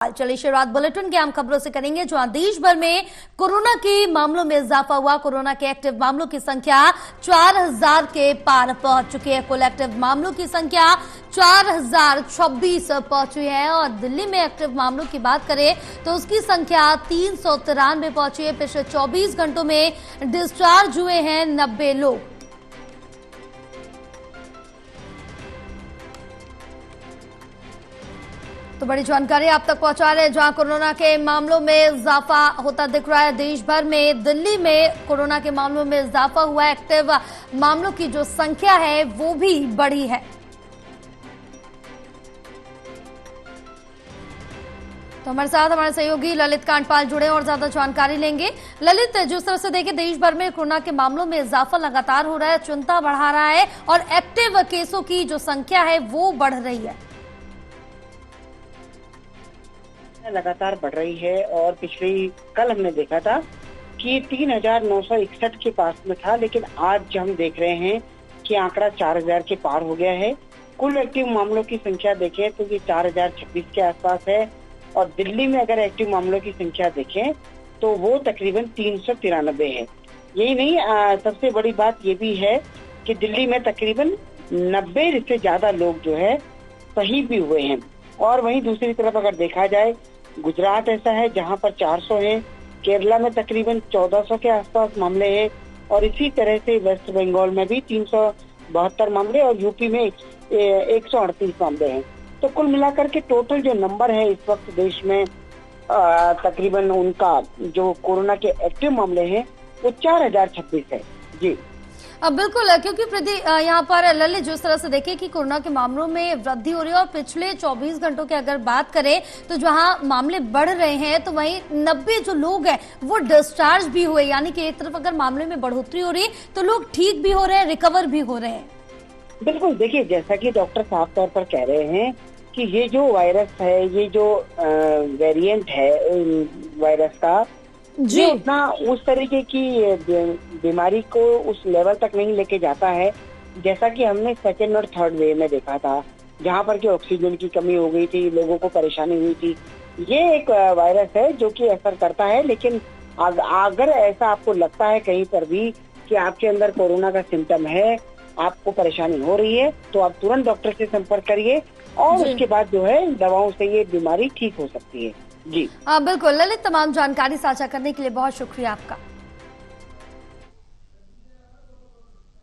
चलिए शुरुआत बुलेटिन के आम खबरों से करेंगे, जहां देश भर में कोरोना के मामलों में इजाफा हुआ। कोरोना के एक्टिव मामलों की संख्या 4000 के पार पहुंच चुकी है। कुल एक्टिव मामलों की संख्या 4026 पहुंची है और दिल्ली में एक्टिव मामलों की बात करें तो उसकी संख्या 393 पहुंची है। पिछले 24 घंटों में डिस्चार्ज हुए हैं 90 लोग। तो बड़ी जानकारी आप तक पहुंचा रहे हैं, जहां कोरोना के मामलों में इजाफा होता दिख रहा है देश भर में। दिल्ली में कोरोना के मामलों में इजाफा हुआ है। एक्टिव मामलों की जो संख्या है वो भी बढ़ी है। तो हमारे साथ हमारे सहयोगी ललित कांडपाल जुड़े और ज्यादा जानकारी लेंगे। ललित, जिस तरह से देखें देश भर में कोरोना के मामलों में इजाफा लगातार हो रहा है, चिंता बढ़ा रहा है और एक्टिव केसों की जो संख्या है वो बढ़ रही है। लगातार बढ़ रही है और कल हमने देखा था कि 3961 के पास में था, लेकिन आज हम देख रहे हैं कि आंकड़ा 4000 के पार हो गया है। कुल एक्टिव मामलों की संख्या देखें तो ये 4026 के आसपास है और दिल्ली में अगर एक्टिव मामलों की संख्या देखें तो वो तकरीबन 393 है। यही नहीं, सबसे बड़ी बात ये भी है कि दिल्ली में तकरीबन 90 से ज्यादा लोग जो है सही भी हुए हैं। और वहीं दूसरी तरफ अगर देखा जाए, गुजरात ऐसा है जहां पर 400 है, केरला में तकरीबन 1400 के आसपास मामले हैं और इसी तरह से वेस्ट बंगाल में भी 372 मामले और यूपी में 138 मामले हैं। तो कुल मिलाकर के टोटल जो नंबर है इस वक्त देश में तकरीबन उनका जो कोरोना के एक्टिव मामले हैं वो 4026 है। जी अब बिल्कुल, क्योंकि यहाँ पर ललित जिस तरह से देखें कि कोरोना के मामलों में वृद्धि हो रही है और पिछले 24 घंटों की अगर बात करें तो जहाँ मामले बढ़ रहे हैं तो वहीं 90 जो लोग हैं वो डिस्चार्ज भी हुए, यानी कि एक तरफ अगर मामले में बढ़ोतरी हो रही है तो लोग ठीक भी हो रहे हैं, रिकवर भी हो रहे हैं। बिल्कुल, देखिए जैसा कि डॉक्टर साफ तौर पर कह रहे हैं कि ये जो वायरस है, ये जो वेरिएंट है वायरस का, जी उतना उस तरीके की बीमारी को उस लेवल तक नहीं लेके जाता है जैसा कि हमने सेकेंड और थर्ड वेव में देखा था, जहां पर कि ऑक्सीजन की कमी हो गई थी, लोगों को परेशानी हुई थी। ये एक वायरस है जो कि असर करता है, लेकिन अगर ऐसा आपको लगता है कहीं पर भी कि आपके अंदर कोरोना का सिम्टम है, आपको परेशानी हो रही है, तो आप तुरंत डॉक्टर से संपर्क करिए और उसके बाद जो है दवाओं से ये बीमारी ठीक हो सकती है। जी बिल्कुल ललित, तमाम जानकारी साझा करने के लिए बहुत शुक्रिया आपका।